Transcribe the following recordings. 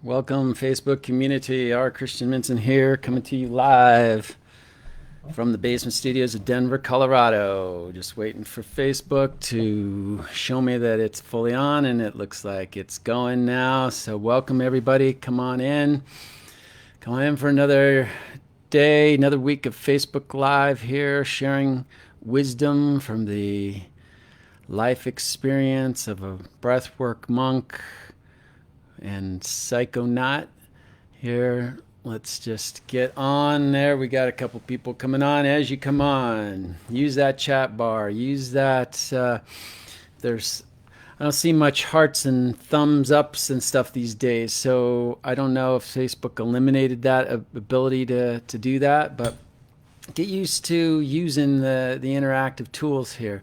Welcome, Facebook community. R. Christian Minson here, coming to you live from the basement studios of Denver, Colorado. Just waiting for Facebook to show me that it's fully on, and it looks like it's going now. So, welcome, everybody. Come on in. Come on in for another day, another week of Facebook Live here, sharing wisdom from the life experience of a breathwork monk and psychonaut here. Let's just get on there. We got a couple people coming on. As you come on, use that chat bar. Use that. There's I don't see much hearts and thumbs ups and stuff these days, so I don't know if Facebook eliminated that ability to do that, but get used to using the interactive tools here.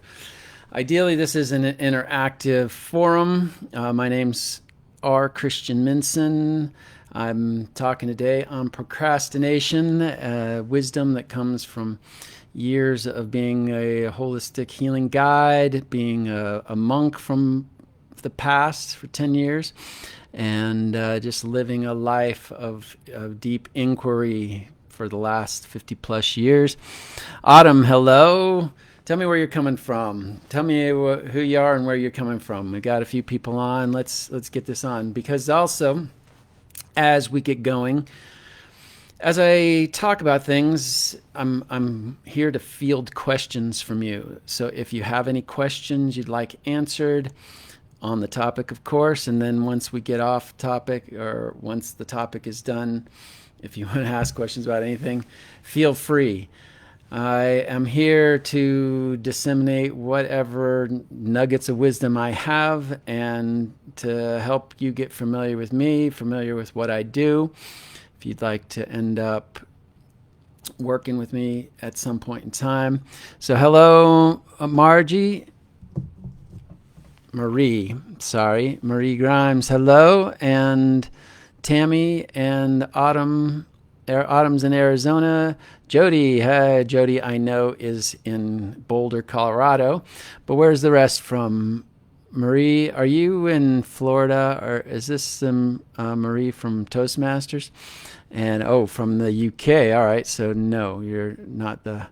Ideally, this is an interactive forum. My name's R. Christian Minson. I'm talking today on procrastination, wisdom that comes from years of being a holistic healing guide, being a monk from the past for 10 years, and just living a life of deep inquiry for the last 50 plus years. Autumn, hello. Tell me where you're coming from. Tell me who you are and where you're coming from. We got a few people on. Let's get this on, because also, as we get going, as I talk about things, I'm here to field questions from you. So if you have any questions you'd like answered on the topic, of course, and then once we get off topic, or once the topic is done, if you want to ask questions about anything, feel free. I am here to disseminate whatever nuggets of wisdom I have, and to help you get familiar with me, familiar with what I do. If you'd like to end up working with me at some point in time. So hello, Marie Grimes, hello, and Tammy and Autumn's in Arizona. Jody, hi, Jody, I know is in Boulder, Colorado, but where's the rest from? Marie, are you in Florida, or is this Marie from Toastmasters? And from the UK. All right, so no, you're not the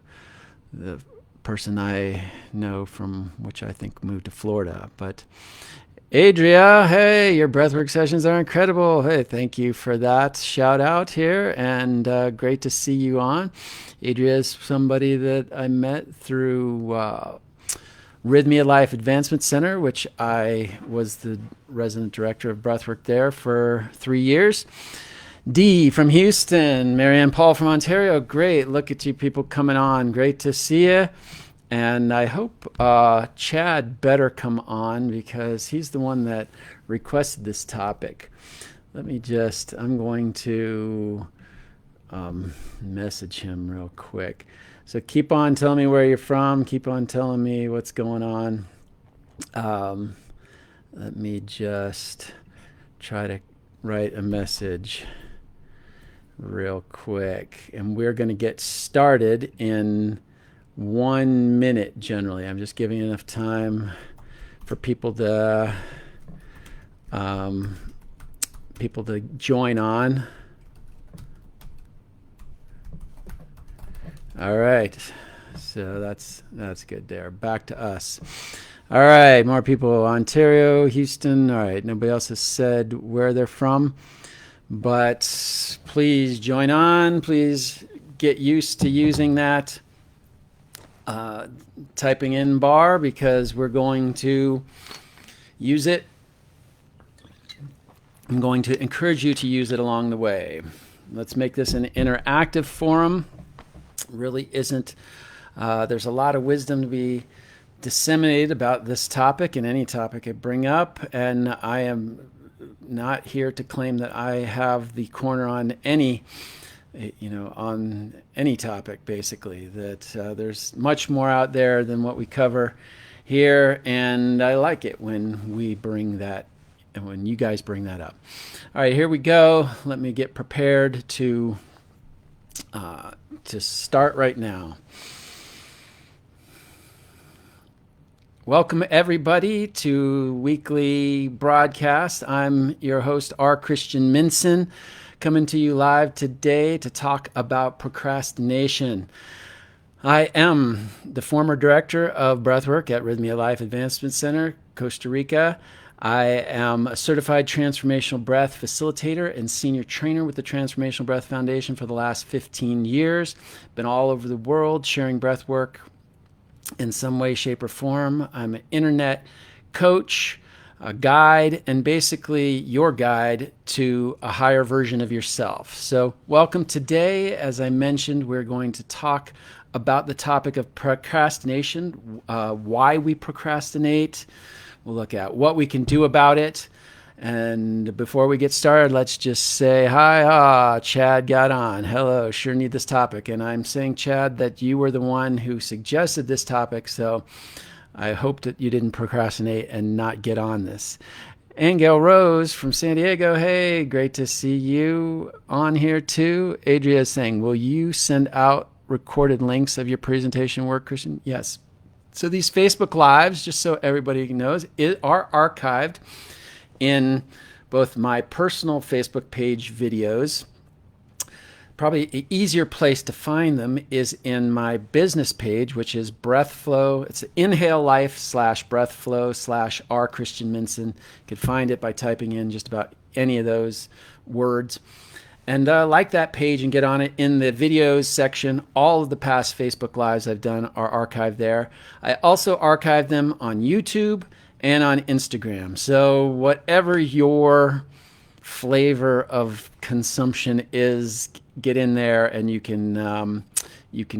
person I know from, which I think moved to Florida. But Adria, hey, your breathwork sessions are incredible. Hey, thank you for that shout out here, and great to see you on. Adria is somebody that I met through Rhythmia Life Advancement Center, which I was the resident director of breathwork there for 3 years. D from Houston, Marianne Paul from Ontario. Great, look at you people coming on. Great to see you. And I hope Chad better come on, because he's the one that requested this topic. I'm going to message him real quick. So keep on telling me where you're from. Keep on telling me what's going on. Let me just try to write a message real quick. And we're going to get started in 1 minute generally. I'm just giving enough time for people to join on. All right, so that's good there. Back to us. All right, more people. Ontario, Houston. All right, nobody else has said where they're from, but please join on. Please get used to using that typing in bar, because we're going to use it. I'm going to encourage you to use it along the way. Let's make this an interactive forum. Really isn't. There's a lot of wisdom to be disseminated about this topic and any topic I bring up, and I am not here to claim that I have the corner on any topic, basically. That there's much more out there than what we cover here, and I like it when we bring that, and when you guys bring that up. All right, here we go. Let me get prepared to start right now. Welcome everybody to weekly broadcast. I'm your host, R. Christian Minson, coming to you live today to talk about procrastination. I am the former director of breathwork at Rhythmia Life Advancement Center, Costa Rica. I am a certified transformational breath facilitator and senior trainer with the Transformational Breath Foundation for the last 15 years. Been all over the world sharing breathwork in some way, shape, or form. I'm an internet coach, a guide, and basically your guide to a higher version of yourself. So welcome today. As I mentioned, we're going to talk about the topic of procrastination, why we procrastinate. We'll look at what we can do about it. And before we get started, let's just say, hi, Chad got on. Hello, sure need this topic. And I'm saying, Chad, that you were the one who suggested this topic, so I hope that you didn't procrastinate and not get on this. Angel Rose from San Diego, hey, great to see you on here too. Adria is saying, will you send out recorded links of your presentation work, Christian? Yes. So these Facebook Lives, just so everybody knows, are archived in both my personal Facebook page videos. Probably an easier place to find them is in my business page, which is BreathFlow. It's Inhale Life /BreathFlow /R Christian Minson. You can find it by typing in just about any of those words. And like that page and get on it. In the videos section, all of the past Facebook Lives I've done are archived there. I also archive them on YouTube and on Instagram. So whatever your flavor of consumption is, get in there and you can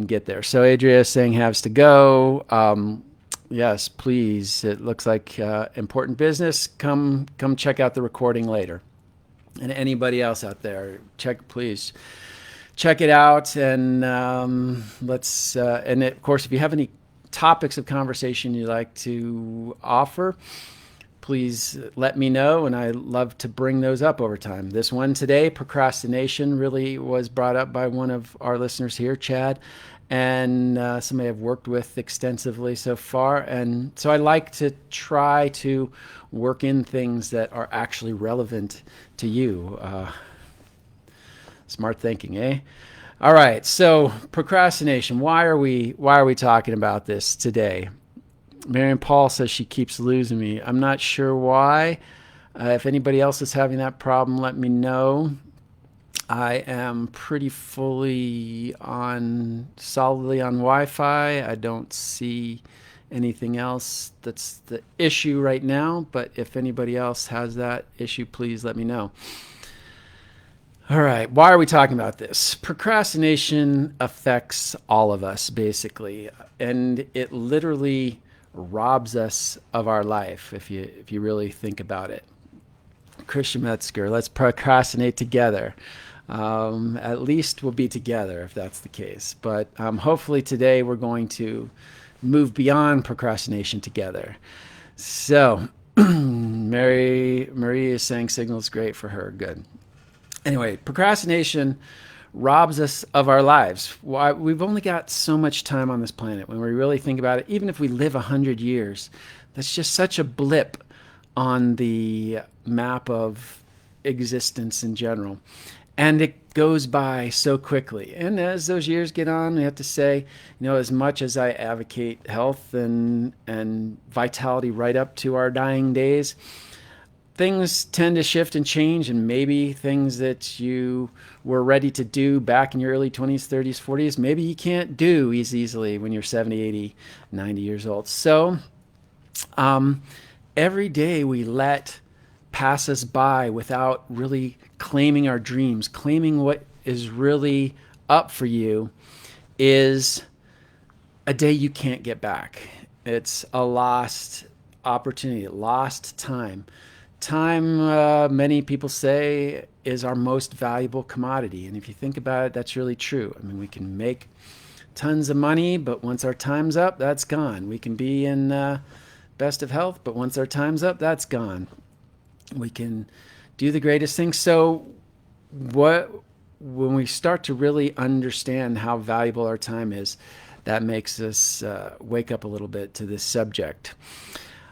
get there. So Adria is saying has to go. Yes, please. It looks like important business. Come check out the recording later. And anybody else out there, please check it out. And and of course, if you have any topics of conversation you'd like to offer, please let me know, and I love to bring those up over time. This one today, procrastination, really was brought up by one of our listeners here, Chad, and somebody I've worked with extensively so far. And so I like to try to work in things that are actually relevant to you. Smart thinking, eh? All right, so procrastination. Why are we talking about this today? Marion Paul says she keeps losing me. I'm not sure why. If anybody else is having that problem, let me know. I am pretty solidly on Wi-Fi. I don't see anything else that's the issue right now, but if anybody else has that issue, please let me know. All right, why are we talking about this? Procrastination affects all of us, basically, and it literally robs us of our life, if you really think about it. Christian Metzger, let's procrastinate together. At least we'll be together if that's the case. But hopefully today we're going to move beyond procrastination together. So Marie is saying signal's great for her. Good. Anyway, procrastination robs us of our lives. Why? We've only got so much time on this planet. When we really think about it, even if we live 100 years, that's just such a blip on the map of existence in general. And it goes by so quickly. And as those years get on, we have to say, as much as I advocate health and vitality right up to our dying days, things tend to shift and change, and maybe things that you were ready to do back in your early 20s, 30s, 40s, maybe you can't do as easily when you're 70, 80, 90 years old. So every day we let pass us by without really claiming our dreams, claiming what is really up for you, is a day you can't get back. It's a lost opportunity, lost time. Time, many people say, is our most valuable commodity. And if you think about it, that's really true. I mean, we can make tons of money, but once our time's up, that's gone. We can be in best of health, but once our time's up, that's gone. We can do the greatest things. So when we start to really understand how valuable our time is, that makes us wake up a little bit to this subject.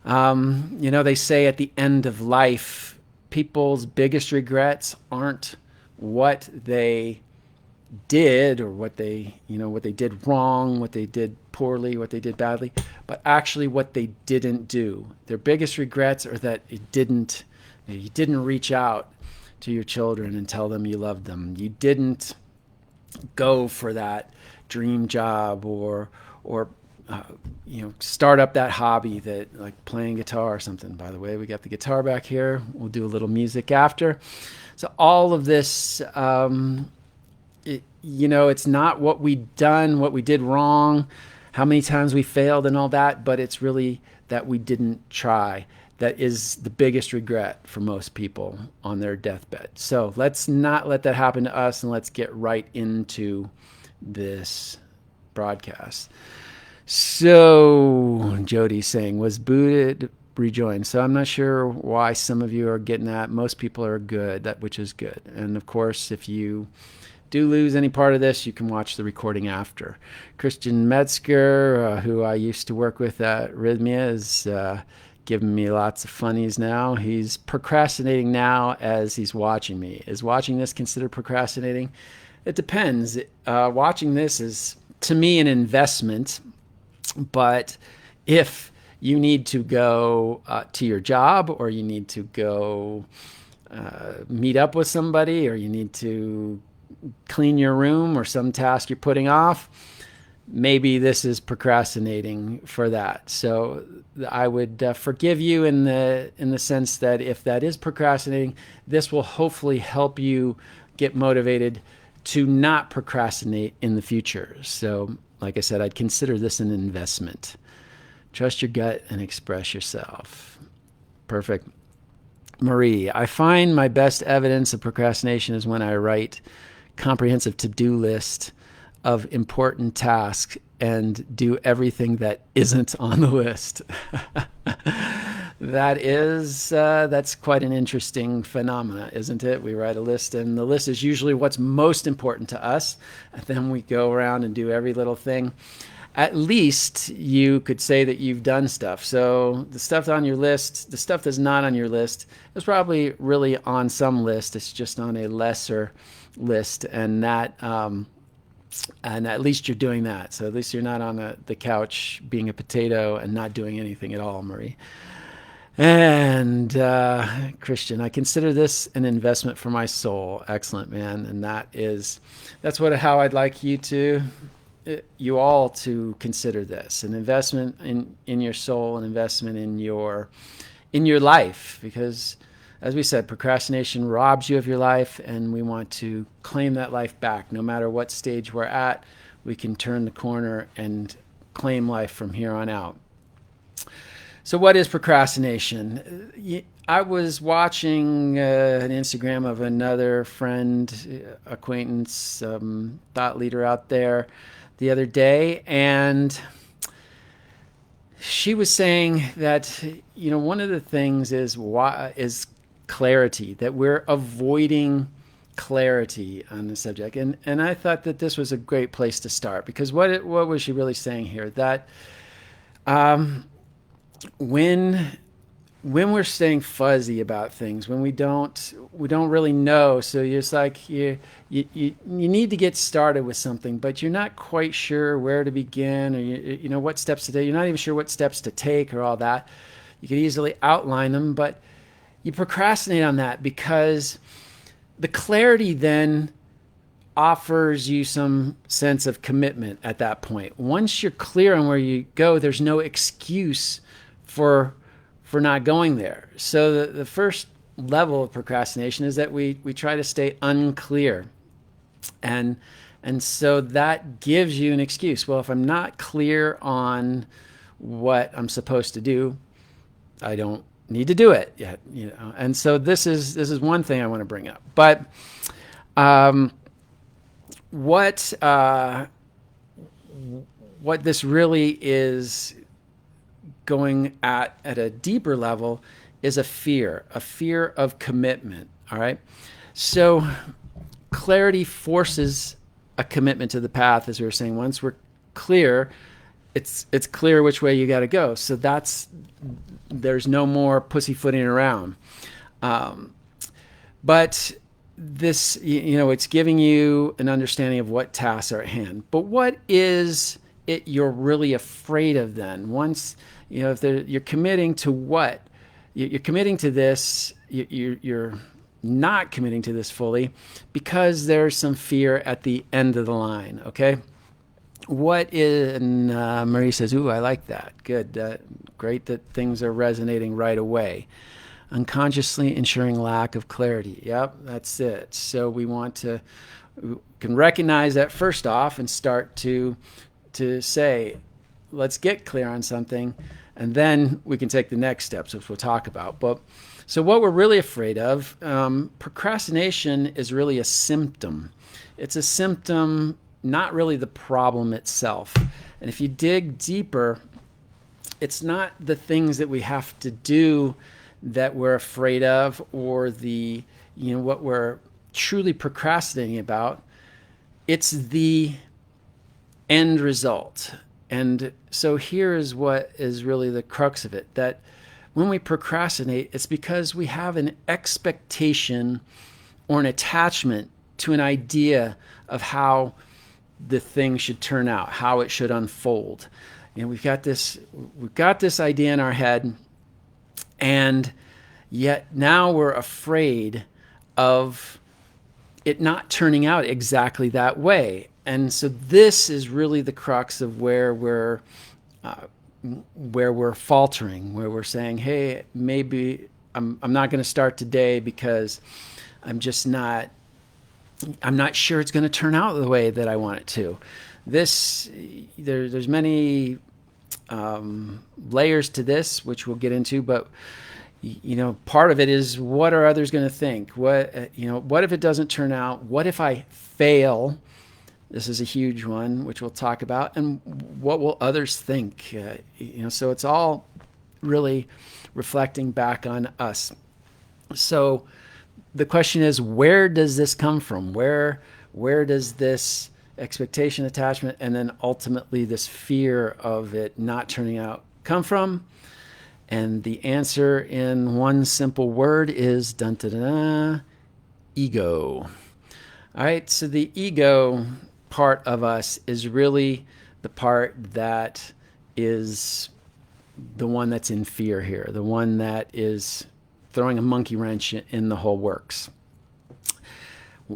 They say at the end of life, people's biggest regrets aren't what they did or what they did wrong, what they did poorly, what they did badly, but actually what they didn't do. Their biggest regrets are that you didn't reach out to your children and tell them you loved them. You didn't go for that dream job or start up that hobby, that like playing guitar or something. By the way, we got the guitar back here. We'll do a little music after. So all of this, it's not what we did wrong, how many times we failed and all that, but it's really that we didn't try. That is the biggest regret for most people on their deathbed. So let's not let that happen to us, and let's get right into this broadcast. So Jody's saying, was booted, rejoined. So I'm not sure why some of you are getting that. Most people are good, which is good. And of course, if you do lose any part of this, you can watch the recording after. Christian Metzger, who I used to work with at Rhythmia, is giving me lots of funnies now. He's procrastinating now as he's watching me. Is watching this considered procrastinating? It depends. Watching this is, to me, an investment. But if you need to go to your job, or you need to go meet up with somebody, or you need to clean your room or some task you're putting off, maybe this is procrastinating for that. So I would forgive you in the sense that if that is procrastinating, this will hopefully help you get motivated to not procrastinate in the future. So like I said, I'd consider this an investment. Trust your gut and express yourself. Perfect. Marie, I find my best evidence of procrastination is when I write comprehensive to-do list of important tasks and do everything that isn't on the list. That's quite an interesting phenomena, isn't it? We write a list, and the list is usually what's most important to us, and then we go around and do every little thing. At least you could say that you've done stuff. So the stuff on your list, the stuff that's not on your list, is probably really on some list. It's just on a lesser list, and at least you're doing that. So at least you're not on the couch being a potato and not doing anything at all, Marie. And Christian, I consider this an investment for my soul. Excellent, man. And that's how I'd like you all to consider this, an investment in your soul, an investment in your life, because as we said, procrastination robs you of your life, and we want to claim that life back. No matter what stage we're at, we can turn the corner and claim life from here on out. So what is procrastination? I was watching an Instagram of another friend, acquaintance, thought leader out there the other day, and she was saying that one of the things is clarity, that we're avoiding clarity on the subject, and I thought that this was a great place to start, because what was she really saying here? That when we're staying fuzzy about things, when we don't really know, so it's like you need to get started with something, but you're not quite sure where to begin, or what steps to take. You're not even sure what steps to take or all that. You could easily outline them, but you procrastinate on that because the clarity then offers you some sense of commitment at that point. Once you're clear on where you go, there's no excuse for not going there. So the first level of procrastination is that we try to stay unclear. And so that gives you an excuse. Well, if I'm not clear on what I'm supposed to do, I don't need to do it yet. And so this is one thing I want to bring up. But what this really is going at a deeper level is a fear of commitment. All right. So clarity forces a commitment to the path, as we were saying. Once we're clear, it's clear which way you got to go. So there's no more pussyfooting around. But this, it's giving you an understanding of what tasks are at hand. But what is it you're really afraid of then? Once, if you're committing to what? You're committing to this, you're not committing to this fully because there's some fear at the end of the line, okay? What is, and Marie says, ooh, I like that. Good. Great that things are resonating right away. Unconsciously ensuring lack of clarity. Yep, that's it. So we can recognize that first off and start to say, let's get clear on something, and then we can take the next steps, which we'll talk about. But so what we're really afraid of, procrastination is really a symptom. It's a symptom, not really the problem itself. And if you dig deeper, it's not the things that we have to do that we're afraid of, or what we're truly procrastinating about. It's the end result. And so here is what is really the crux of it, that when we procrastinate, it's because we have an expectation or an attachment to an idea of how the thing should turn out, how it should unfold. We've got this idea in our head, and yet now we're afraid of it not turning out exactly that way. And so this is really the crux of where we're faltering, where we're saying, hey, maybe I'm not going to start today because I'm not sure it's going to turn out the way that I want it to. There's many layers to this, which we'll get into, but part of it is, what are others going to think? What if it doesn't turn out? What if I fail? This is a huge one, which we'll talk about. And what will others think? So it's all really reflecting back on us. So the question is, where does this come from? Where does this expectation, attachment, and then ultimately this fear of it not turning out come from? And the answer in one simple word is ego. All right, so the ego part of us is really the part that is the one that's in fear here, the one that is throwing a monkey wrench in the whole works.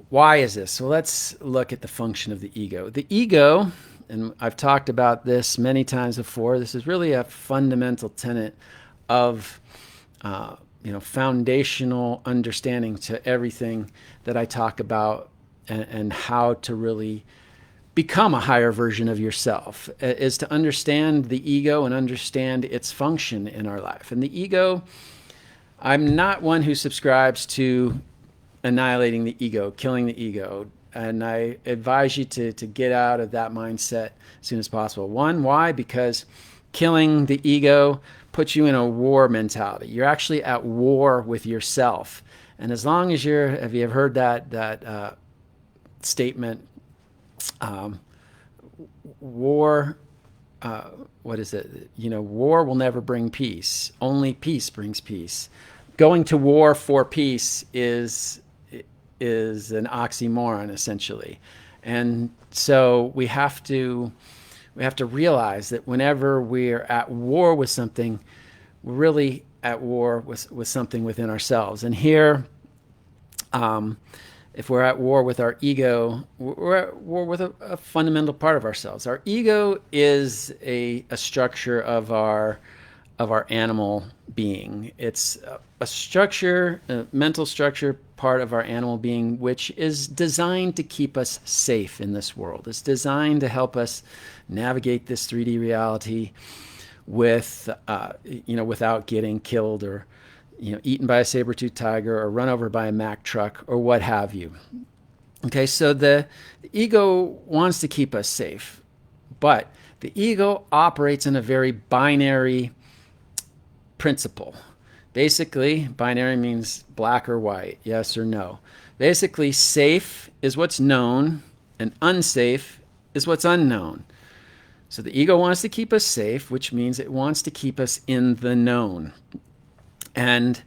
Why is this? So let's look at the function of the ego. The ego, and I've talked about this many times before, this is really a fundamental tenet of foundational understanding to everything that I talk about, and how to really become a higher version of yourself, is to understand the ego and understand its function in our life. And the ego, I'm not one who subscribes to annihilating the ego, killing the ego. And I advise you to get out of that mindset as soon as possible. One, why? Because killing the ego puts you in a war mentality. You're actually at war with yourself. And as long as have you ever heard that statement? War, what is it? War will never bring peace. Only peace brings peace. Going to war for peace is an oxymoron, essentially. And so we have to realize that whenever we're at war with something, we're really at war with something within ourselves. And here, if we're at war with our ego, we're at war with a fundamental part of ourselves. Our ego is a structure of our animal being. It's a structure, a mental structure part of our animal being, which is designed to keep us safe in this world. It's designed to help us navigate this 3D reality without getting killed or eaten by a saber-toothed tiger or run over by a Mack truck or what have you. Okay, so the ego wants to keep us safe, but the ego operates in a very binary principle. Basically, binary means black or white, yes or no. Basically, safe is what's known and unsafe is what's unknown. So the ego wants to keep us safe, which means it wants to keep us in the known. And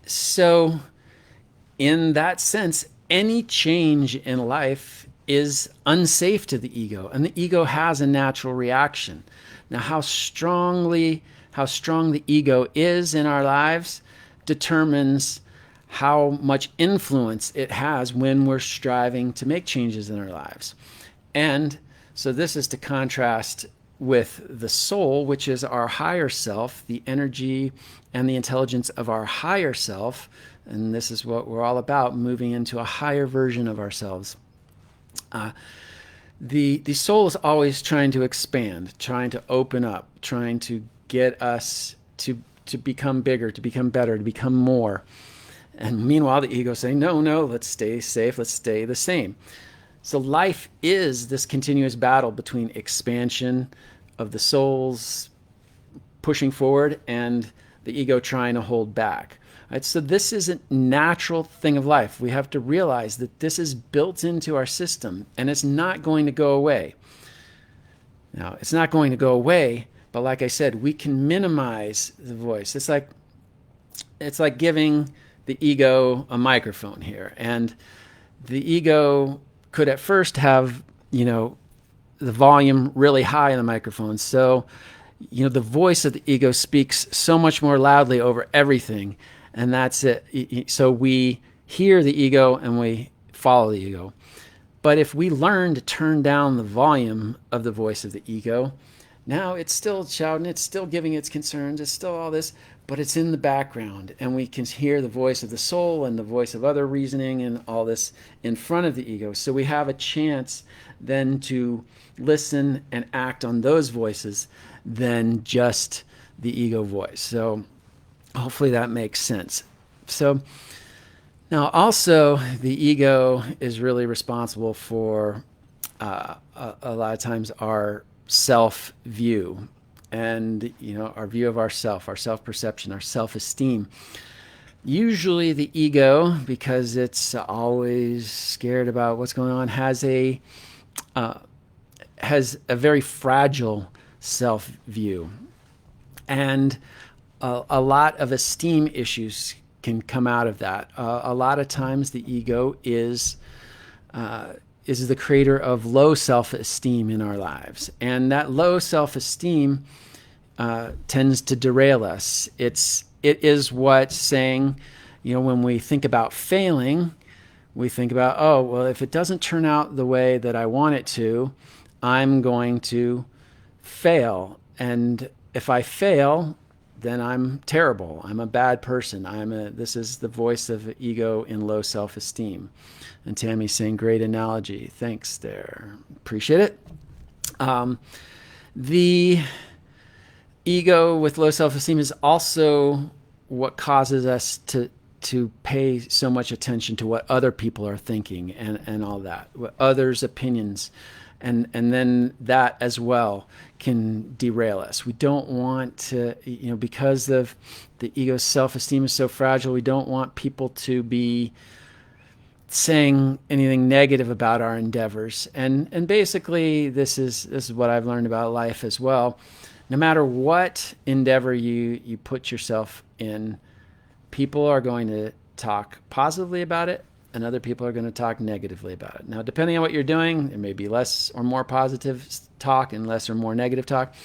so in that sense, any change in life is unsafe to the ego, and the ego has a natural reaction. Now, how strong the ego is in our lives determines how much influence it has when we're striving to make changes in our lives. And so this is to contrast with the soul, which is our higher self, the energy and the intelligence of our higher self. And this is what we're all about, moving into a higher version of ourselves. The soul is always trying to expand, trying to open up, trying to get us to become bigger, to become better, to become more. And meanwhile, the ego is saying, no, let's stay safe, let's stay the same. So life is this continuous battle between expansion of the soul's pushing forward and the ego trying to hold back. Right? So this is a natural thing of life. We have to realize that this is built into our system, and it's not going to go away. Now, it's not going to go away, but like I said, we can minimize the voice. It's like giving the ego a microphone here, and the ego could at first have, the volume really high in the microphone. So, the voice of the ego speaks so much more loudly over everything. And that's it. So we hear the ego and we follow the ego. But if we learn to turn down the volume of the voice of the ego, now it's still shouting, it's still giving its concerns, it's still all this, but it's in the background. And we can hear the voice of the soul and the voice of other reasoning and all this in front of the ego. So we have a chance then to listen and act on those voices than just the ego voice. So hopefully that makes sense. So now also the ego is really responsible for a lot of times our self-view and our view of ourself, our self-perception, our self-esteem. Usually the ego, because it's always scared about what's going on, has a very fragile self-view. And a lot of esteem issues can come out of that. A lot of times the ego is the creator of low self-esteem in our lives. And that low self-esteem tends to derail us. It is what saying, when we think about failing, we think about, oh, well, if it doesn't turn out the way that I want it to, I'm going to fail. And if I fail, then I'm terrible. I'm a bad person. This is the voice of ego in low self-esteem. And Tammy's saying, great analogy. Thanks there. Appreciate it. The ego with low self-esteem is also what causes us to pay so much attention to what other people are thinking and all that, what others' opinions. And then that as well can derail us. We don't want to, because of the ego's self-esteem is so fragile, we don't want people to be saying anything negative about our endeavors. And basically this is what I've learned about life as well. No matter what endeavor you put yourself in, people are going to talk positively about it, and other people are going to talk negatively about it. Now, depending on what you're doing, there may be less or more positive talk and less or more negative talk.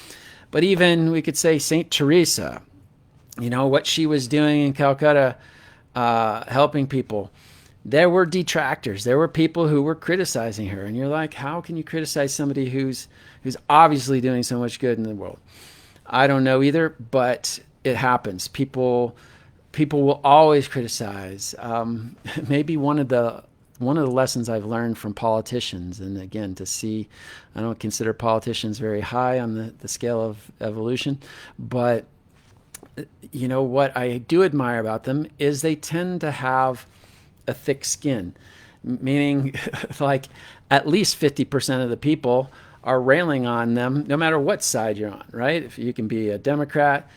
But even we could say Saint Teresa, what she was doing in Calcutta, helping people, there were detractors. There were people who were criticizing her. And you're like, how can you criticize somebody who's obviously doing so much good in the world? I don't know either, but it happens. People will always criticize. Maybe one of the lessons I've learned from politicians, and again, I don't consider politicians very high on the scale of evolution, but what I do admire about them is they tend to have a thick skin, meaning like at least 50% of the people are railing on them no matter what side you're on, right? If you can be a Democrat,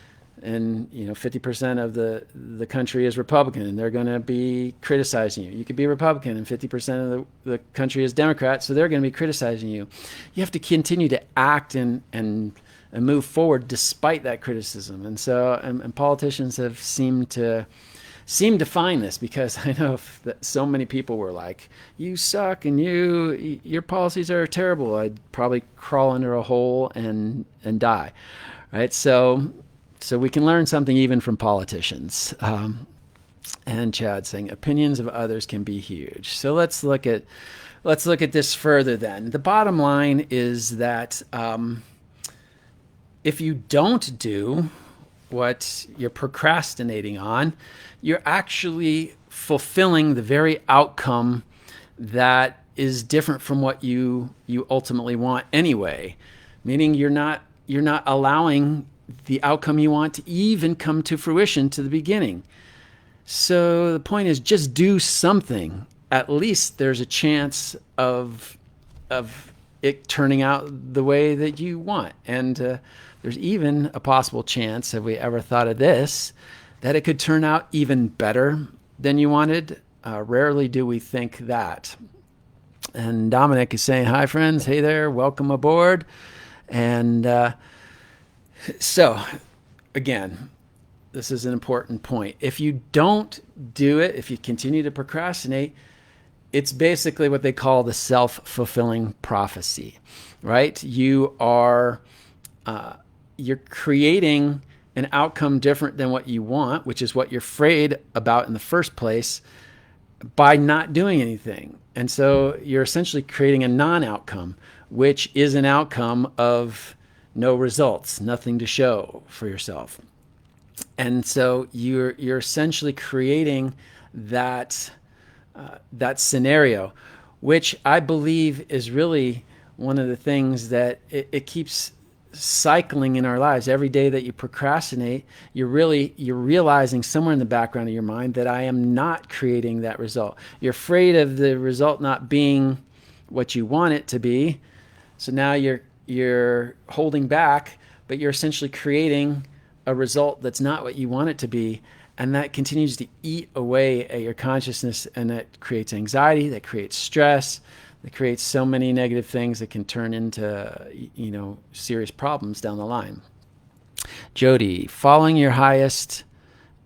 and 50% of the country is Republican, and they're going to be criticizing you. You could be Republican, and 50% of the country is Democrat, so they're going to be criticizing you. You have to continue to act and move forward despite that criticism. And so, and politicians have seemed to find this, because I know that so many people were like, "You suck, and your policies are terrible." I'd probably crawl under a hole and die, right? So we can learn something even from politicians. And Chad saying opinions of others can be huge. So let's look at this further. Then the bottom line is that if you don't do what you're procrastinating on, you're actually fulfilling the very outcome that is different from what you ultimately want anyway. Meaning you're not allowing the outcome you want to even come to fruition to the beginning. So the point is, just do something. At least there's a chance of it turning out the way that you want. And there's even a possible chance, have we ever thought of this, that it could turn out even better than you wanted. Rarely do we think that. And Dominic is saying, "Hi, friends. Hey there. Welcome aboard." And so, again, this is an important point. If you don't do it, if you continue to procrastinate, it's basically what they call the self-fulfilling prophecy, right? You're creating an outcome different than what you want, which is what you're afraid about in the first place, by not doing anything. And so you're essentially creating a non-outcome, which is an outcome of no results, nothing to show for yourself. And so you're essentially creating that scenario, which I believe is really one of the things that it keeps cycling in our lives. Every day that you procrastinate, you're realizing somewhere in the background of your mind that I am not creating that result. You're afraid of the result not being what you want it to be. So now you're holding back, but you're essentially creating a result that's not what you want it to be. And that continues to eat away at your consciousness, and that creates anxiety, that creates stress, that creates so many negative things that can turn into, serious problems down the line. Jody, following your highest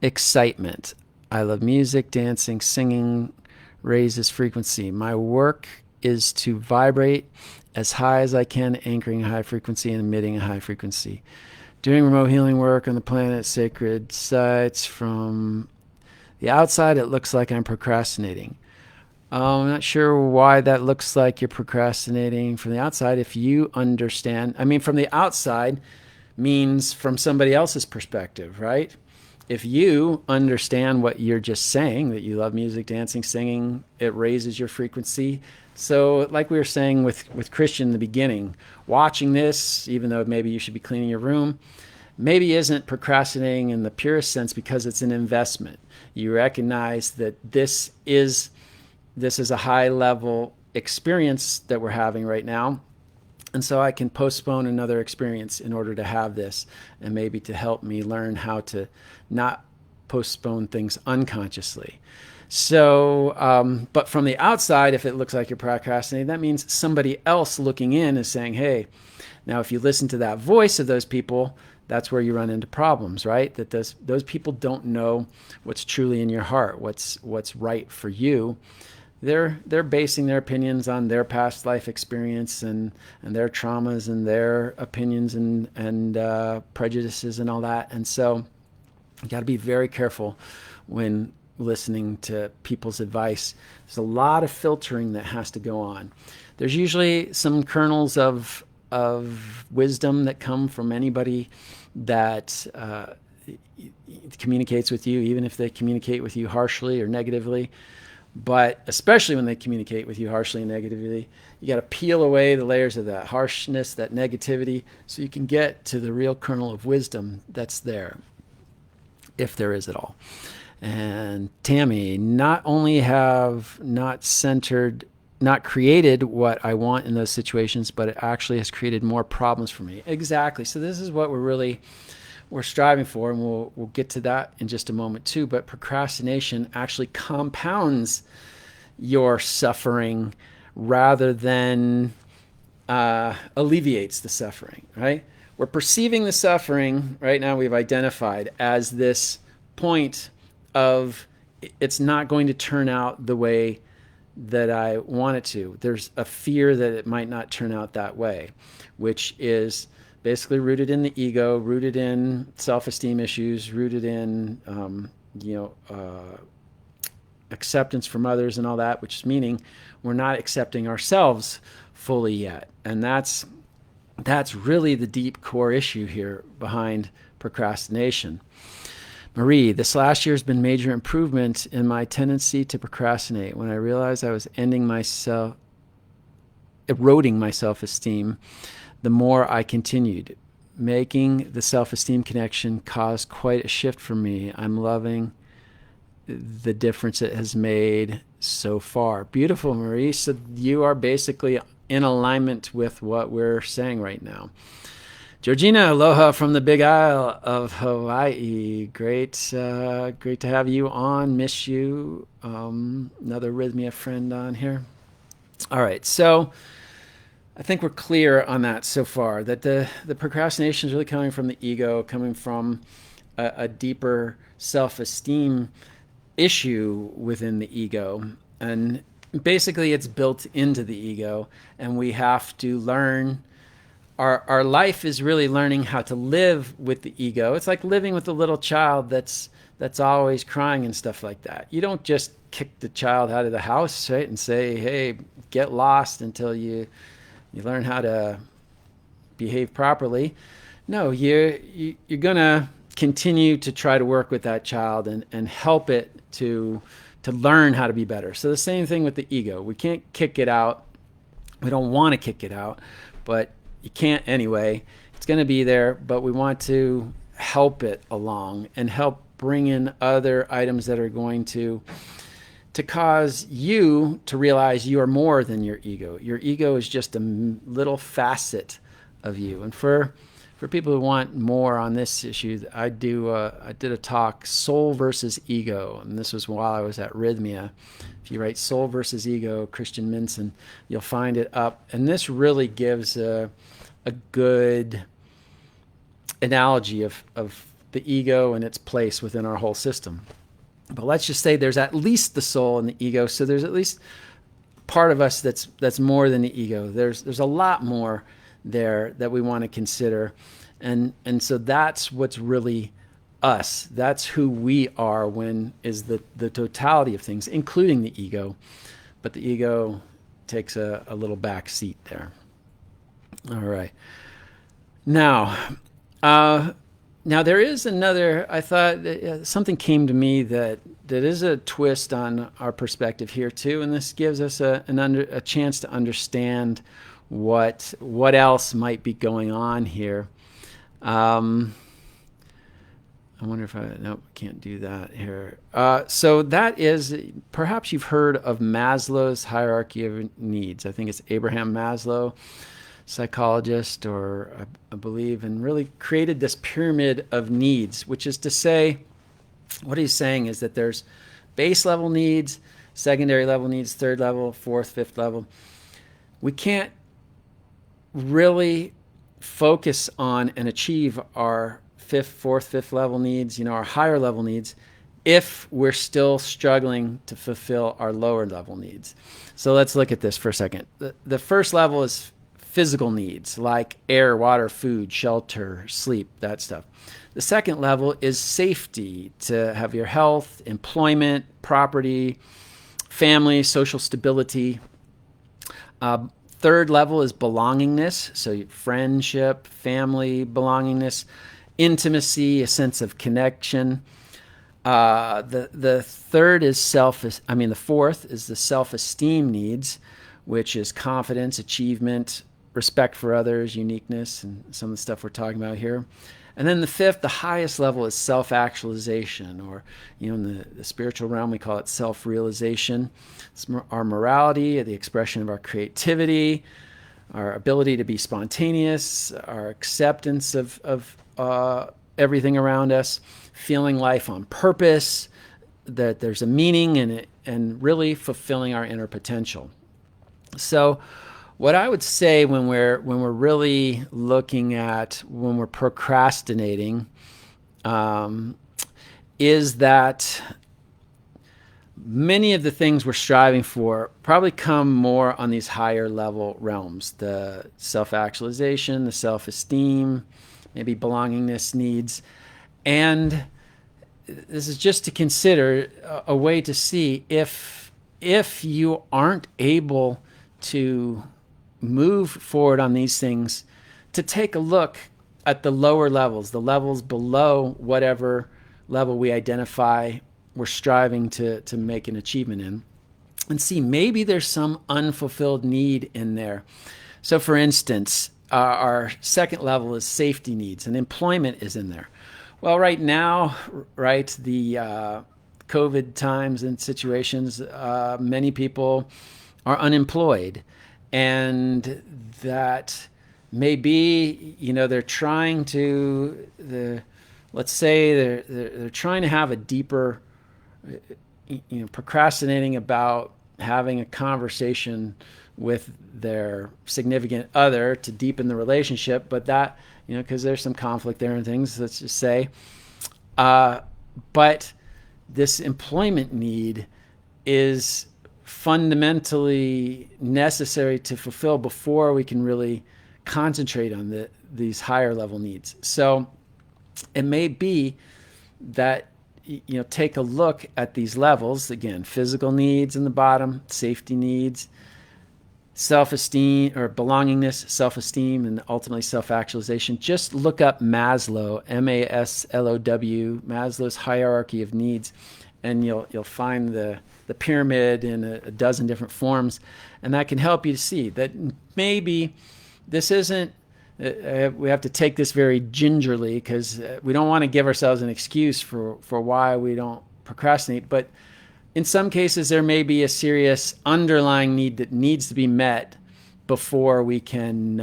excitement. I love music, dancing, singing raises frequency. My work is to vibrate as high as I can, anchoring a high frequency and emitting a high frequency. Doing remote healing work on the planet, sacred sites. From the outside, it looks like I'm procrastinating. I'm not sure why that looks like you're procrastinating. From the outside, if you understand, from the outside means from somebody else's perspective, right? If you understand what you're just saying, that you love music, dancing, singing, it raises your frequency. So like we were saying with Christian in the beginning, watching this, even though maybe you should be cleaning your room, maybe isn't procrastinating in the purest sense, because it's an investment. You recognize that this is a high level experience that we're having right now. And so I can postpone another experience in order to have this, and maybe to help me learn how to not postpone things unconsciously. So, but from the outside, if it looks like you're procrastinating, that means somebody else looking in is saying, hey, now if you listen to that voice of those people, that's where you run into problems, right? That those people don't know what's truly in your heart, what's right for you. They're basing their opinions on their past life experience and their traumas and their opinions and prejudices and all that. And so you got to be very careful when listening to people's advice. There's a lot of filtering that has to go on. There's usually some kernels of wisdom that come from anybody that communicates with you, even if they communicate with you harshly or negatively. But especially when they communicate with you harshly and negatively, you got to peel away the layers of that harshness, that negativity, so you can get to the real kernel of wisdom that's there, if there is at all. And Tammy, not only have not created what I want in those situations, but it actually has created more problems for me. Exactly. So this is what we're we're striving for, and we'll get to that in just a moment too. But procrastination actually compounds your suffering rather than alleviates the suffering, right? We're perceiving the suffering right now, we've identified as this point of it's not going to turn out the way that I want it to. There's a fear that it might not turn out that way, which is basically rooted in the ego, rooted in self-esteem issues, rooted in acceptance from others and all that, which is meaning we're not accepting ourselves fully yet. And that's really the deep core issue here behind procrastination. Marie, this last year has been major improvement in my tendency to procrastinate. When I realized I was eroding my self-esteem, the more I continued. Making the self-esteem connection caused quite a shift for me. I'm loving the difference it has made so far. Beautiful, Marie. So you are basically in alignment with what we're saying right now. Georgina, aloha from the Big Isle of Hawaii. Great to have you on. Miss you. Another Rhythmia friend on here. All right, so I think we're clear on that so far, that the procrastination is really coming from the ego, coming from a deeper self-esteem issue within the ego. And basically it's built into the ego, and we have to learn. Our life is really learning how to live with the ego. It's like living with a little child that's always crying and stuff like that. You don't just kick the child out of the house, right, and say, hey, get lost until you learn how to behave properly. No, you're going to continue to try to work with that child and help it to learn how to be better. So the same thing with the ego. We can't kick it out. We don't want to kick it out, but you can't anyway. It's going to be there, but we want to help it along and help bring in other items that are going to cause you to realize you are more than your ego. Your ego is just a little facet of you. And for people who want more on this issue, I did a talk, Soul versus Ego, and this was while I was at Rhythmia. If you write Soul versus Ego, Christian Minson, you'll find it up. And this really gives a good analogy of the ego and its place within our whole system. But let's just say there's at least the soul and the ego, so there's at least part of us that's more than the ego. There's a lot more there that we want to consider, and so that's what's really us. That's who we are when is the totality of things, including the ego. But the ego takes a little back seat there. All right. Now there is another, I thought something came to me that is a twist on our perspective here too, and this gives us a chance to understand what else might be going on here. I wonder if nope, can't do that here. So that is, perhaps you've heard of Maslow's hierarchy of needs. I think it's Abraham Maslow, psychologist, or I believe, and really created this pyramid of needs, which is to say, what he's saying is that there's base level needs, secondary level needs, third level, fourth, fifth level. We can't really focus on and achieve our fourth, fifth level needs, our higher level needs, if we're still struggling to fulfill our lower level needs. So let's look at this for a second. The first level is physical needs like air, water, food, shelter, sleep, that stuff. The second level is safety, to have your health, employment, property, family, social stability. Third level is belongingness, so friendship, family, belongingness, intimacy, a sense of connection. The third is the fourth is the self-esteem needs, which is confidence, achievement, respect for others, uniqueness, and some of the stuff we're talking about here. And then the fifth, the highest level, is self-actualization, or in the spiritual realm, we call it self-realization. It's our morality, the expression of our creativity, our ability to be spontaneous, our acceptance of everything around us, feeling life on purpose, that there's a meaning in it, and really fulfilling our inner potential. So what I would say when we're really looking at when we're procrastinating is that many of the things we're striving for probably come more on these higher level realms, the self-actualization, the self-esteem, maybe belongingness needs. And this is just to consider a way to see if you aren't able to move forward on these things, to take a look at the lower levels, the levels below whatever level we identify we're striving to make an achievement in, and see maybe there's some unfulfilled need in there. So for instance, our second level is safety needs, and employment is in there. Well, right now, right, the COVID times and situations, many people are unemployed, and that may be, they're trying to, let's say they're trying to have a deeper, procrastinating about having a conversation with their significant other to deepen the relationship, but that, because there's some conflict there and things, let's just say. But this employment need is fundamentally necessary to fulfill before we can really concentrate on these higher level needs. So it may be that take a look at these levels again: physical needs in the bottom, safety needs, self-esteem or belongingness, self-esteem, and ultimately self-actualization. Just look up Maslow, Maslow, Maslow's hierarchy of needs, and you'll find the pyramid in a dozen different forms, and that can help you to see that maybe this isn't. We have to take this very gingerly, because we don't want to give ourselves an excuse for why we don't procrastinate. But in some cases, there may be a serious underlying need that needs to be met before we can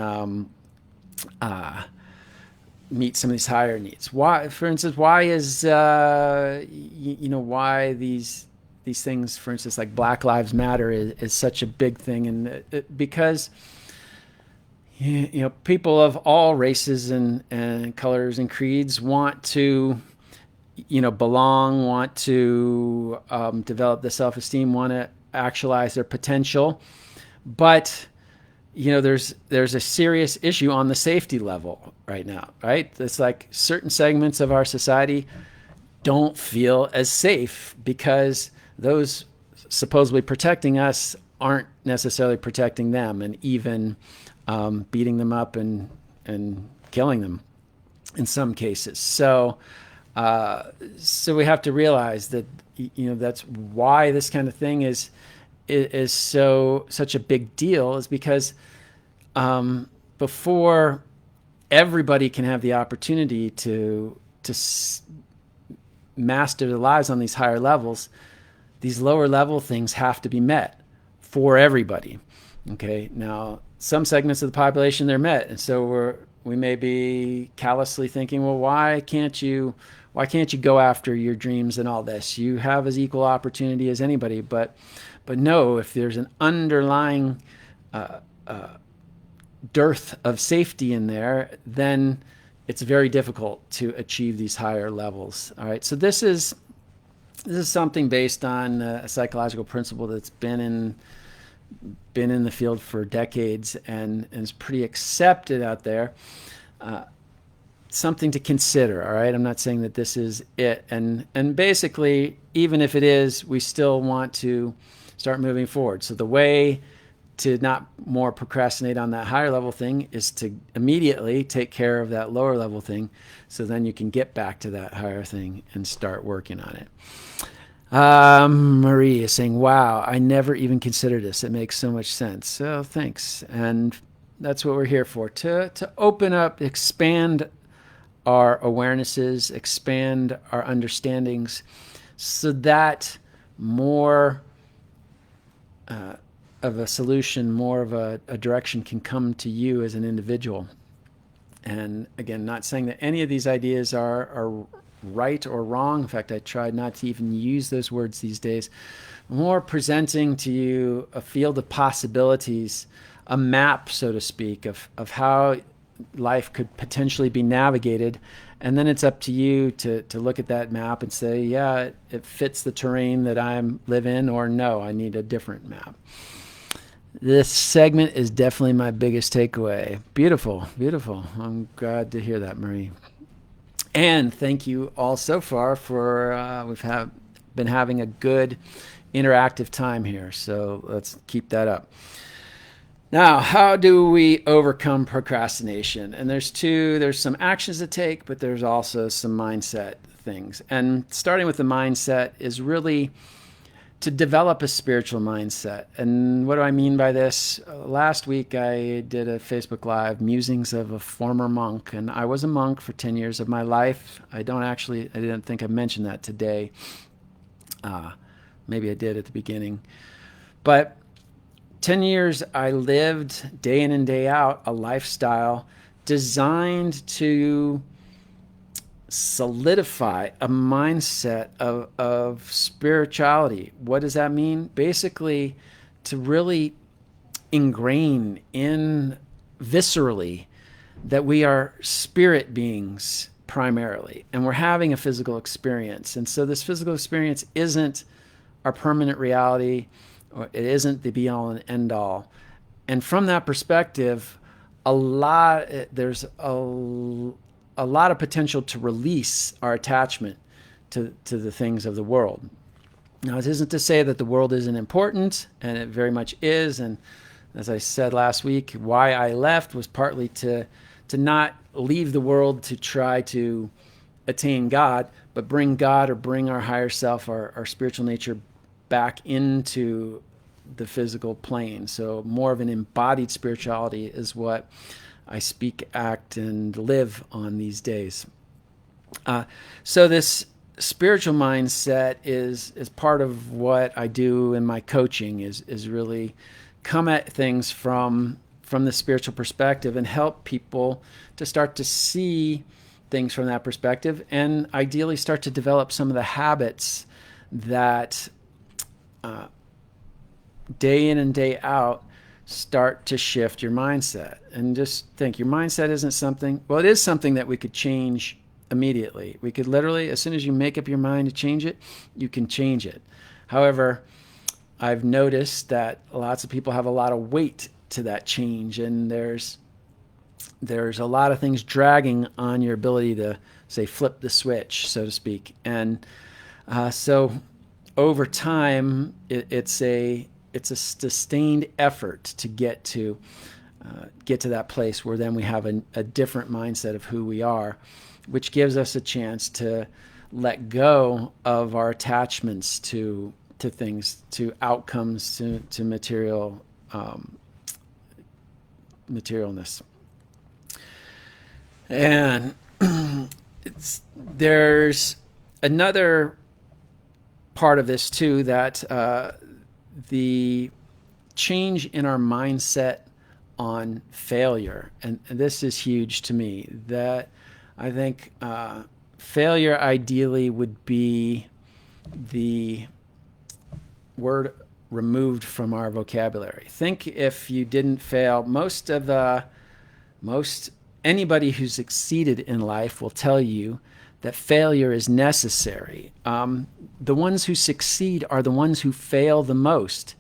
meet some of these higher needs. Why, for instance, why is why these things, for instance, like Black Lives Matter is such a big thing, and because people of all races and colors and creeds want to, belong, want to develop the self-esteem, want to actualize their potential. But, there's a serious issue on the safety level right now, right? It's like certain segments of our society don't feel as safe because those supposedly protecting us aren't necessarily protecting them, and even beating them up and killing them in some cases. So we have to realize that that's why this kind of thing is such a big deal, is because before everybody can have the opportunity to master their lives on these higher levels, these lower level things have to be met for everybody. Okay, now some segments of the population, they're met, and so we may be callously thinking, well, why can't you go after your dreams and all this? You have as equal opportunity as anybody. But no, if there's an underlying dearth of safety in there, then it's very difficult to achieve these higher levels. All right, so this is something based on a psychological principle that's been in the field for decades and is pretty accepted out there. Something to consider. All right, I'm not saying that this is it, and basically, even if it is, we still want to start moving forward. So the way to not more procrastinate on that higher level thing is to immediately take care of that lower level thing, so then you can get back to that higher thing and start working on it. Marie is saying, wow, I never even considered this. It makes so much sense. So thanks. And that's what we're here for, to open up, expand our awarenesses, expand our understandings, so that more of a solution, more of a direction can come to you as an individual. And again, not saying that any of these ideas are right or wrong. In fact, I tried not to even use those words these days. More presenting to you a field of possibilities, a map, so to speak, of how life could potentially be navigated. And then it's up to you to look at that map and say, yeah, it fits the terrain that I live in, or no, I need a different map. This segment is definitely my biggest takeaway. Beautiful, beautiful. I'm glad to hear that, Marie. And thank you all so far for, been having a good interactive time here. So let's keep that up. Now, how do we overcome procrastination? And there's some actions to take, but there's also some mindset things. And starting with the mindset is really to develop a spiritual mindset. And what do I mean by this? Last week I did a Facebook Live, Musings of a Former Monk, and I was a monk for 10 years of my life. I didn't think I mentioned that today. Maybe I did at the beginning. But 10 years I lived day in and day out a lifestyle designed to solidify a mindset of spirituality. What does that mean? Basically, to really ingrain in viscerally that we are spirit beings primarily, and we're having a physical experience. And so this physical experience isn't our permanent reality, or it isn't the be-all and end-all. And from that perspective, there's a lot of potential to release our attachment to the things of the world. Now, it isn't to say that the world isn't important, and it very much is. And as I said last week, why I left was partly to not leave the world to try to attain God, but bring God, or bring our higher self, our spiritual nature, back into the physical plane. So more of an embodied spirituality is what I speak, act, and live on these days. So this spiritual mindset is part of what I do in my coaching, is really come at things from the spiritual perspective and help people to start to see things from that perspective, and ideally start to develop some of the habits that day in and day out start to shift your mindset. And just think, your mindset isn't something, well, it is something that we could change immediately. We could literally, as soon as you make up your mind to change it, you can change it. However, I've noticed that lots of people have a lot of weight to that change, and there's a lot of things dragging on your ability to, say, flip the switch, so to speak. And so over time, it's a sustained effort to get to that place where then we have a different mindset of who we are, which gives us a chance to let go of our attachments to things, to outcomes, to materialness. And there's another part of this too, that the change in our mindset on failure, and this is huge to me, that I think failure ideally would be the word removed from our vocabulary. Think if you didn't fail. Anybody who's succeeded in life will tell you that failure is necessary. The ones who succeed are the ones who fail the most.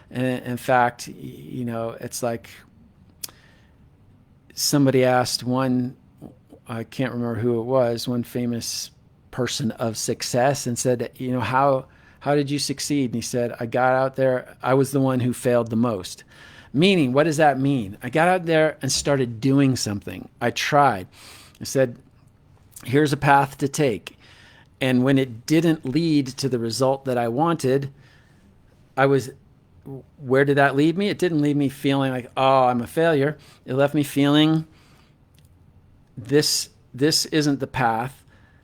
And in fact, it's like somebody asked I can't remember who it was, one famous person of success, and said, how did you succeed? And he said, I got out there, I was the one who failed the most. Meaning, what does that mean? I got out there and started doing something. I tried. I said, here's a path to take. And when it didn't lead to the result that I wanted, where did that leave me? It didn't leave me feeling like, oh, I'm a failure. It left me feeling this isn't the path.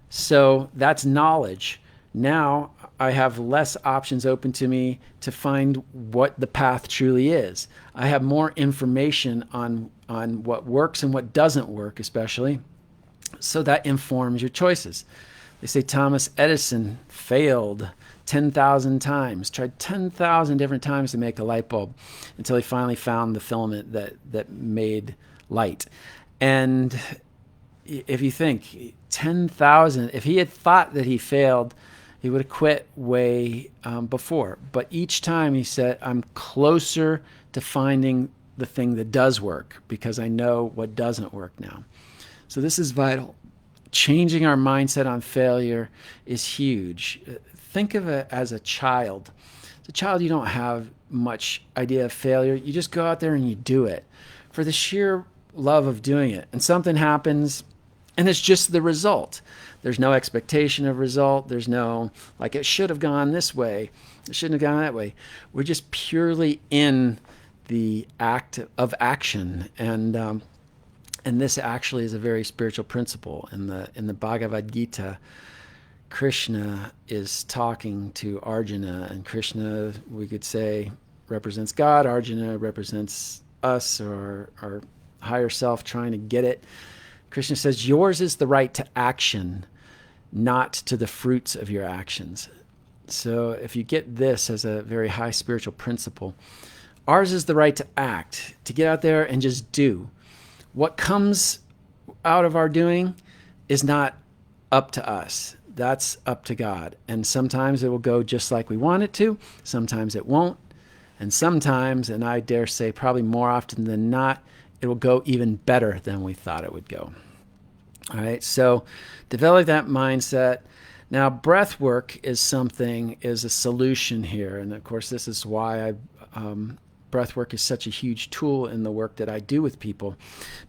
So that's knowledge. Now I have less options open to me to find what the path truly is. I have more information on on what works and what doesn't work, especially. So that informs your choices. They say Thomas Edison failed 10,000 times, tried 10,000 different times to make a light bulb until he finally found the filament that made light. And if you think 10,000, if he had thought that he failed, he would have quit way before. But each time he said, I'm closer to finding the thing that does work because I know what doesn't work now. So this is vital. Changing our mindset on failure is huge. Think of it as a child. As a child, you don't have much idea of failure. You just go out there and you do it for the sheer love of doing it. And something happens, and it's just the result. There's no expectation of result. There's no, like, it should have gone this way. It shouldn't have gone that way. We're just purely in the act of action. And this actually is a very spiritual principle. In the Bhagavad Gita, Krishna is talking to Arjuna, and Krishna, we could say, represents God. Arjuna represents us, or our higher self trying to get it. Krishna says, yours is the right to action, not to the fruits of your actions. So if you get this as a very high spiritual principle, ours is the right to act, to get out there and just do. What comes out of our doing is not up to us. That's up to God. And sometimes it will go just like we want it to. Sometimes it won't. And sometimes, and I dare say probably more often than not, it will go even better than we thought it would go. All right, so develop that mindset. Now, breath work is a solution here. And of course, this is why breath work is such a huge tool in the work that I do with people,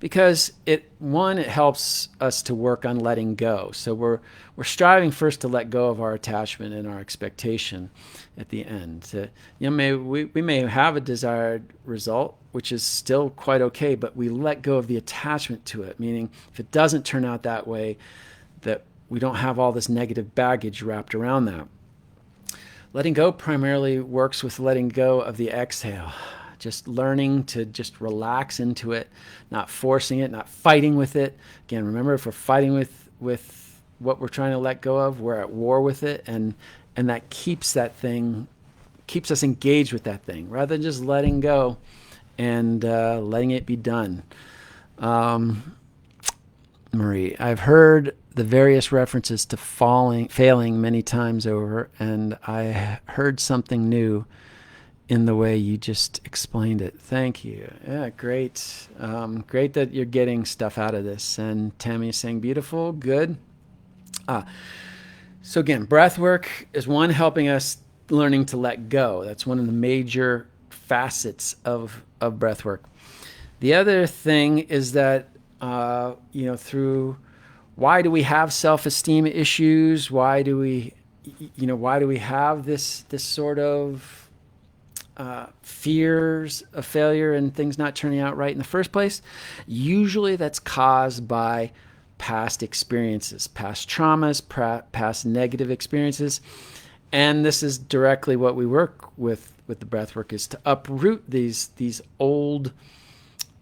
because it helps us to work on letting go. So we're striving first to let go of our attachment and our expectation at the end. We may have a desired result, which is still quite okay, but we let go of the attachment to it, meaning if it doesn't turn out that way, that we don't have all this negative baggage wrapped around that. Letting go primarily works with letting go of the exhale, just learning to just relax into it, not forcing it, not fighting with it. Again, remember, if we're fighting with what we're trying to let go of, we're at war with it, and that keeps us engaged with that thing, rather than just letting go and letting it be done. Marie, I've heard the various references to failing many times over, and I heard something new in the way you just explained it. Thank you. Yeah, great. Great that you're getting stuff out of this. And Tammy is saying, beautiful, good. So again, breath work is one, helping us learning to let go. That's one of the major facets of breath work. The other thing is that, through why do we have self-esteem issues? Why do we have this sort of fears of failure and things not turning out right in the first place? Usually that's caused by past experiences, past traumas, past negative experiences. And this is directly what we work with the breath work, is to uproot these old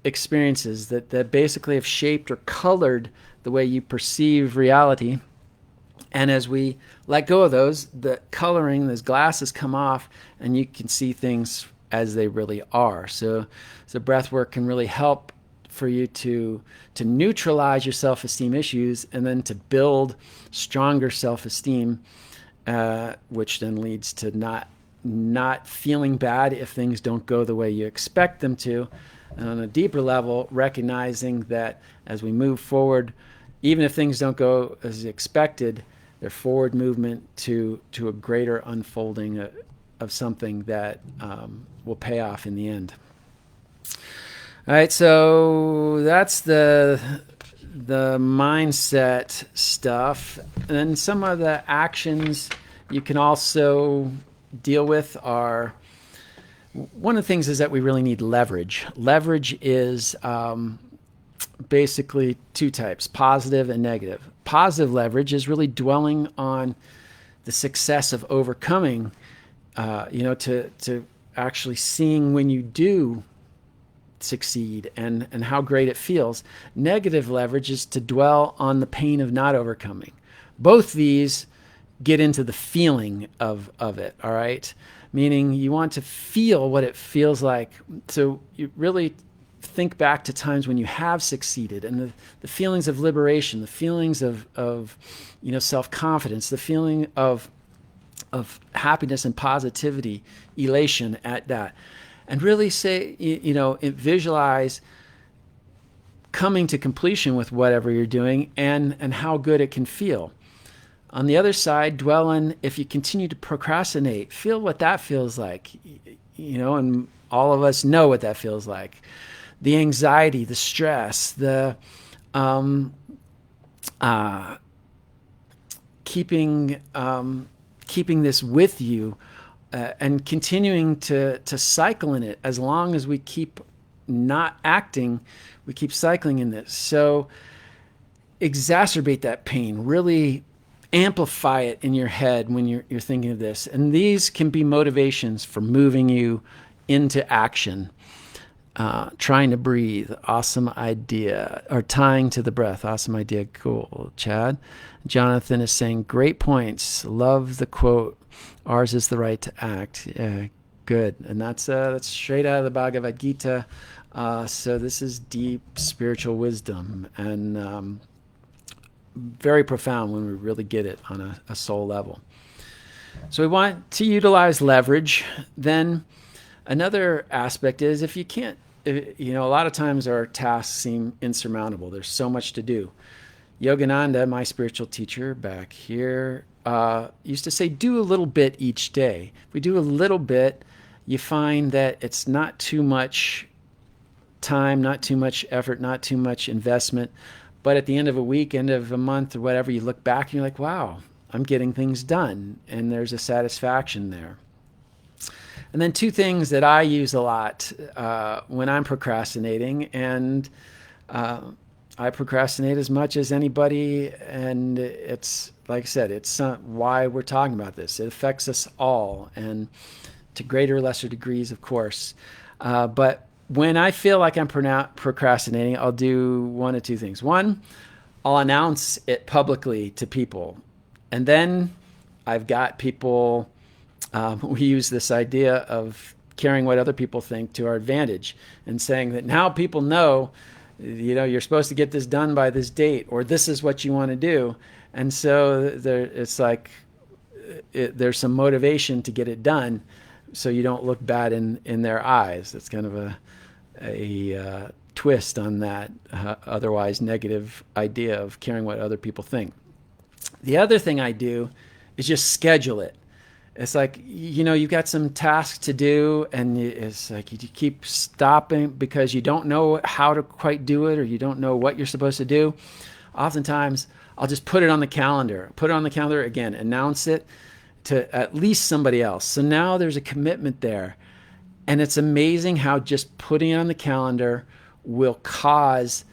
experiences that basically have shaped or colored the way you perceive reality. And as we let go of those, the coloring, those glasses come off, and you can see things as they really are. So breath work can really help for you to neutralize your self-esteem issues, and then to build stronger self-esteem, which then leads to not feeling bad if things don't go the way you expect them to. And on a deeper level, recognizing that as we move forward, even if things don't go as expected, they're forward movement to a greater unfolding of something that will pay off in the end. All right, so that's the mindset stuff. And then some of the actions you can also deal with are, one of the things is that we really need leverage. Leverage is basically two types, positive and negative. Positive leverage is really dwelling on the success of overcoming, to actually seeing when you do succeed and how great it feels. Negative leverage is to dwell on the pain of not overcoming. Both these get into the feeling of it, all right? Meaning you want to feel what it feels like. So you really think back to times when you have succeeded, and the feelings of liberation, the feelings of self-confidence, the feeling of happiness and positivity, elation at that. And really say, visualize coming to completion with whatever you're doing and how good it can feel. On the other side, dwell on if you continue to procrastinate, feel what that feels like, and all of us know what that feels like. The anxiety, the stress, the keeping this with you and continuing to cycle in it. As long as we keep not acting, we keep cycling in this. So exacerbate that pain, really amplify it in your head when you're thinking of this. And these can be motivations for moving you into action. Trying to breathe, awesome idea. Or tying to the breath, awesome idea. Cool, Chad. Jonathan is saying, great points. Love the quote. Ours is the right to act. Good. And that's straight out of the Bhagavad Gita. So this is deep spiritual wisdom and very profound when we really get it on a soul level. So we want to utilize leverage. Then another aspect is if you can't, a lot of times our tasks seem insurmountable. There's so much to do. Yogananda, my spiritual teacher back here, used to say, do a little bit each day. If we do a little bit, you find that it's not too much time, not too much effort, not too much investment. But at the end of a week, end of a month, or whatever, you look back and you're like, wow, I'm getting things done. And there's a satisfaction there. And then two things that I use a lot when I'm procrastinating, and I procrastinate as much as anybody, and it's, like I said, it's why we're talking about this. It affects us all, and to greater or lesser degrees, of course. But when I feel like I'm procrastinating, I'll do one of two things. One, I'll announce it publicly to people. And then I've got people, we use this idea of carrying what other people think to our advantage and saying that now people know, you're supposed to get this done by this date, or this is what you want to do. And so it's like there's some motivation to get it done so you don't look bad in their eyes. That's kind of a twist on that otherwise negative idea of caring what other people think. The other thing I do is just schedule it. It's like, you've got some tasks to do, and it's like you keep stopping because you don't know how to quite do it, or you don't know what you're supposed to do. Oftentimes, I'll just put it on the calendar. Put it on the calendar again, announce it to at least somebody else. So now there's a commitment there. And it's amazing how just putting it on the calendar will cause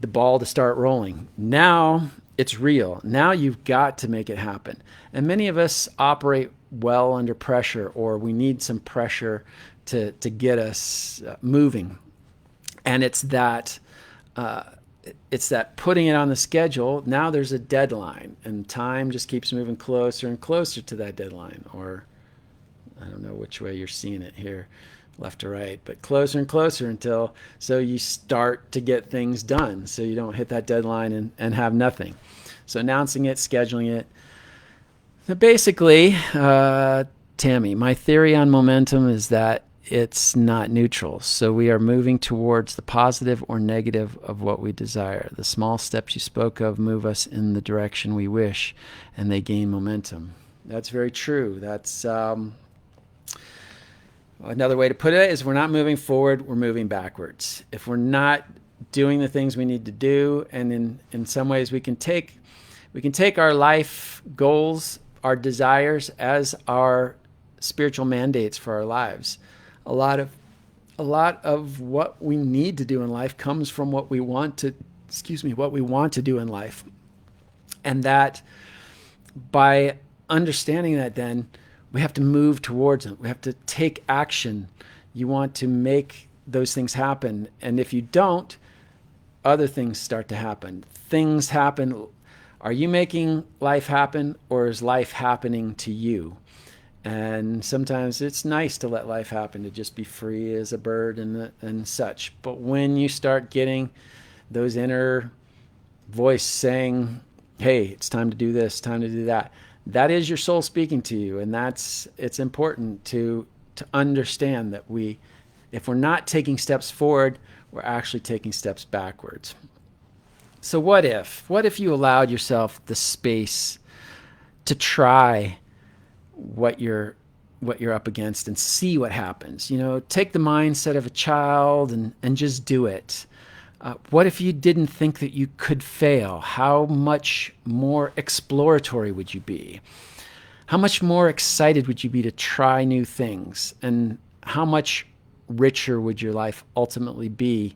the ball to start rolling. Now it's real. Now you've got to make it happen. And many of us operate well under pressure, or we need some pressure to get us moving. And it's that putting it on the schedule. Now there's a deadline, and time just keeps moving closer and closer to that deadline. Or I don't know which way you're seeing it here, left or right, but closer and closer so you start to get things done, so you don't hit that deadline and have nothing. So announcing it, scheduling it. So basically, Tammy, my theory on momentum is that it's not neutral. So we are moving towards the positive or negative of what we desire. The small steps you spoke of move us in the direction we wish, and they gain momentum. That's very true. That's another way to put it is we're not moving forward, we're moving backwards. If we're not doing the things we need to do, and in some ways we can take our life goals, our desires as our spiritual mandates for our lives. A lot of what we need to do in life comes from what we want to do in life. And that by understanding that, then we have to move towards it. We have to take action. You want to make those things happen. And if you don't, other things start to happen. Things happen. Are you making life happen, or is life happening to you? And sometimes it's nice to let life happen, to just be free as a bird and such. But when you start getting those inner voice saying, hey, it's time to do this, time to do that, that is your soul speaking to you. And it's important to understand that if we're not taking steps forward, we're actually taking steps backwards. So what if you allowed yourself the space to try what you're up against and see what happens? Take the mindset of a child and just do it. What if you didn't think that you could fail? How much more exploratory would you be? How much more excited would you be to try new things? And how much richer would your life ultimately be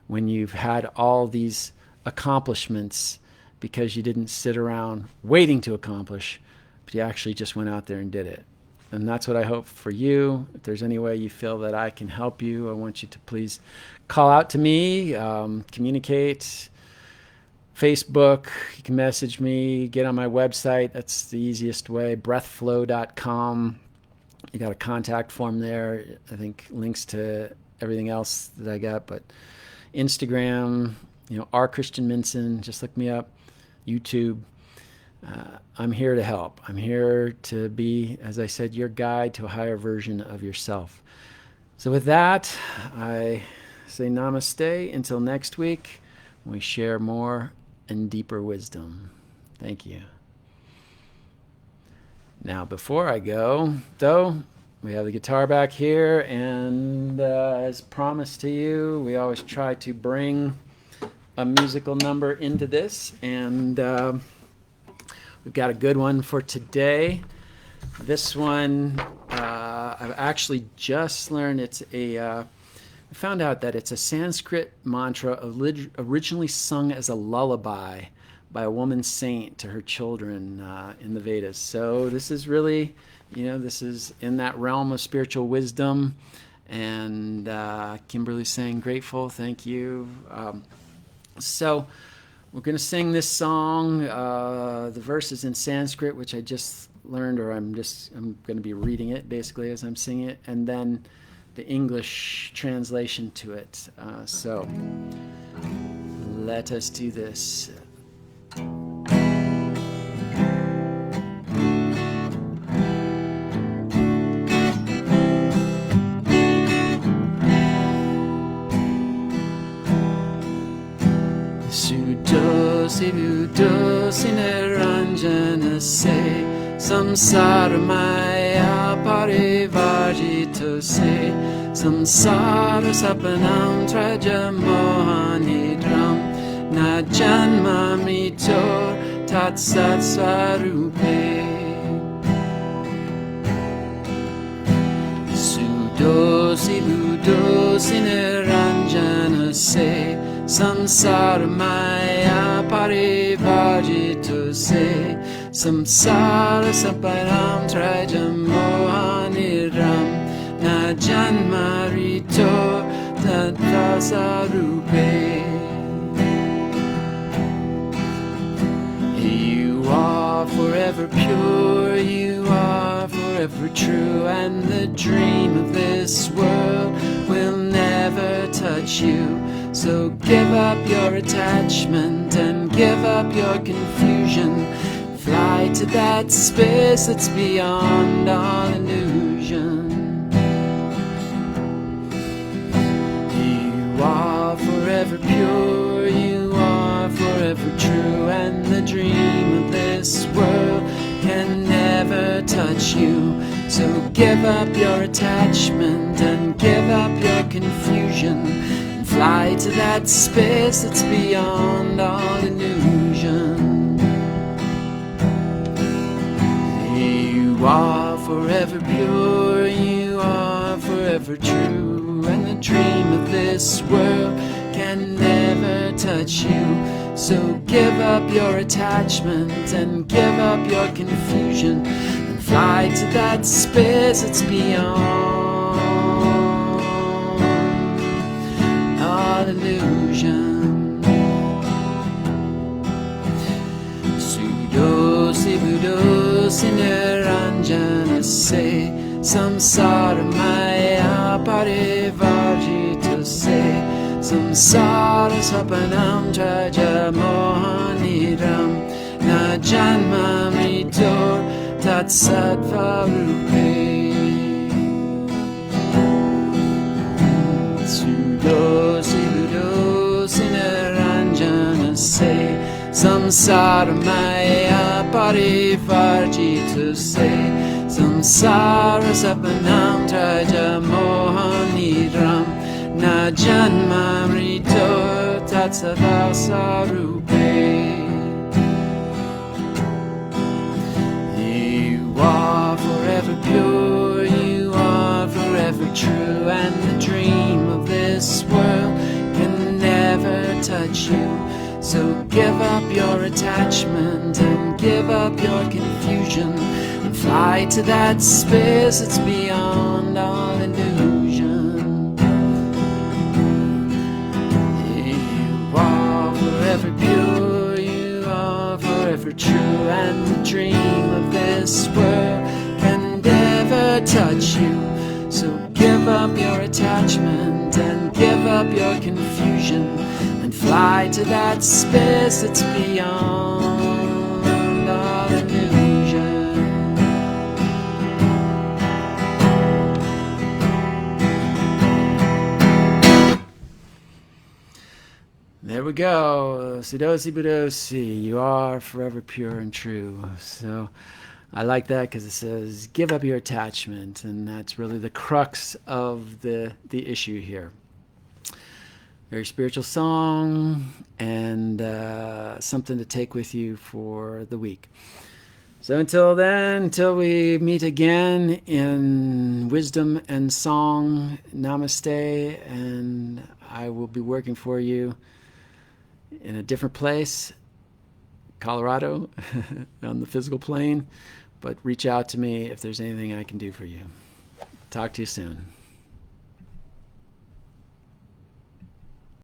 when you've had all these accomplishments because you didn't sit around waiting to accomplish, but you actually just went out there and did it? And that's what I hope for you. If there's any way you feel that I can help you, I want you to please call out to me, communicate, Facebook, you can message me, get on my website. That's the easiest way, breathflow.com. You got a contact form there. I think links to everything else that I got, but Instagram, R. Christian Minson, just look me up, YouTube. I'm here to help. I'm here to be, as I said, your guide to a higher version of yourself. So with that, I say namaste until next week, when we share more and deeper wisdom. Thank you. Now, before I go, though, we have the guitar back here, and as promised to you, we always try to bring a musical number into this, and we've got a good one for today. This one, I've actually just learned I found out that it's a Sanskrit mantra originally sung as a lullaby by a woman saint to her children in the Vedas. So this is really, this is in that realm of spiritual wisdom. And Kimberly's saying, grateful, thank you. So we're going to sing this song. The verse is in Sanskrit, which I just learned, or I'm going to be reading it basically as I'm singing it, and then the English translation to it. So let us do this. Sudosi niranjana se samsara maya parivarjito se samsara sapanam traja mohanidram na janma mito tatsat swarupe. Sudosi budosi niranjana se samsara maya parivarjito se samsara samparam trajam mohaniram na janmarito tattasarupe. You are forever pure, you are forever true, and the dream of this world will never touch you. So give up your attachment and give up your confusion. Fly to that space that's beyond all illusion. You are forever pure, you are forever true, and the dream of this world can never touch you. So give up your attachment and give up your confusion. Fly to that space that's beyond all illusion. You are forever pure, you are forever true, and the dream of this world can never touch you. So give up your attachment and give up your confusion, and fly to that space that's beyond Niranjana se samsara maya parivarjita se samsara sapanam traja mohaniram na janma mritor tat sattva rupe sudosi budosi niranjana se samsara maya parivarjita se samsara sapanam traja mohaniram na janma mrito tatsava sarupe. You are forever pure, you are forever true, and the dream of this world can never touch you. So give up your attachment and give up your confusion and fly to that space that's beyond all illusion. You are forever pure, you are forever true, and the dream of this world can never touch you. So give up your attachment and give up your confusion and fly to that space that's beyond all illusion. There we go. Sudosi Budosi, you are forever pure and true. So I like that because it says give up your attachment, and that's really the crux of the issue here. Very spiritual song, and something to take with you for the week. So until then, until we meet again in wisdom and song, namaste, and I will be working for you in a different place, Colorado, on the physical plane, but reach out to me if there's anything I can do for you. Talk to you soon.